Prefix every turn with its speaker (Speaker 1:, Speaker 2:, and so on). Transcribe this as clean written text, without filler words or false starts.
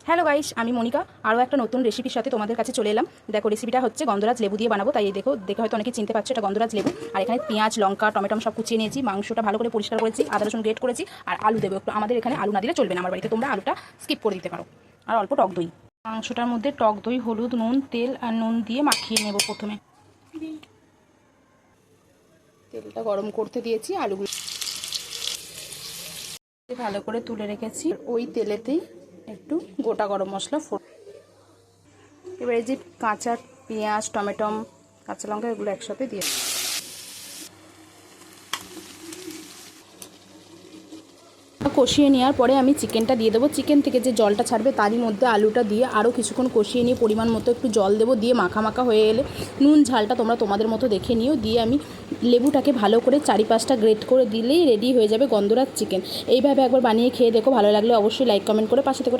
Speaker 1: Hello guys, আমি মনিকা আরও একটা নতুন রেসিপির সাথে তোমাদের কাছে চলে এলাম। দেখো, রেসিপিটা হচ্ছে গন্ধরাজ লেবু দিয়ে বানাবো। তাই দেখে হয়তো অনেকে চিনতে পারছো এটা গন্ধরাজ লেবু। আর এখানে পেঁয়াজ, লঙ্কা, টমেটো সব কুচিয়ে নিয়েছি। মাংসটা ভালো করে পরিষ্কার করেছি, আদা রসুন গ্রেট করেছি। আর আলু দেবো একটু। আমাদের এখানে আলু না দিলে চলবে না, আমার বাড়িতে তোমরা আলুটা স্কিপ করে দিতে পারো। আর অল্প টক দই। মাংসটার মধ্যে টক দই, হলুদ, নুন, তেল আর নুন দিয়ে মাখিয়ে নেব। প্রথমে তেলটা গরম করতে দিয়েছি, আলুগুলো ভালো করে তুলে রেখেছি। ওই তেলেতেই একটু গোটা গরম মশলা এবার এই যে কাঁচা পেঁয়াজ, টমেটো, কাঁচা লঙ্কা এগুলো একসাথে দিয়ে কষিয়ে নেওয়ার পরে আমি চিকেনটা দিয়ে দেবো। চিকেন থেকে যে জলটা ছাড়বে তারই মধ্যে আলুটা দিয়ে আরও কিছুক্ষণ কষিয়ে নিয়ে পরিমাণ মতো একটু জল দেবো। দিয়ে মাখা মাখা হয়ে এলে নুন ঝালটা তোমরা তোমাদের মতো দেখে নিও। দিয়ে আমি লেবুটাকে ভালো করে 4-5টা গ্রেট করে দিলেই রেডি হয়ে যাবে গন্ধরাজ চিকেন। এইভাবে একবার বানিয়ে খেয়ে দেখো, ভালো লাগলে অবশ্যই লাইক কমেন্ট করে পাশে থেকে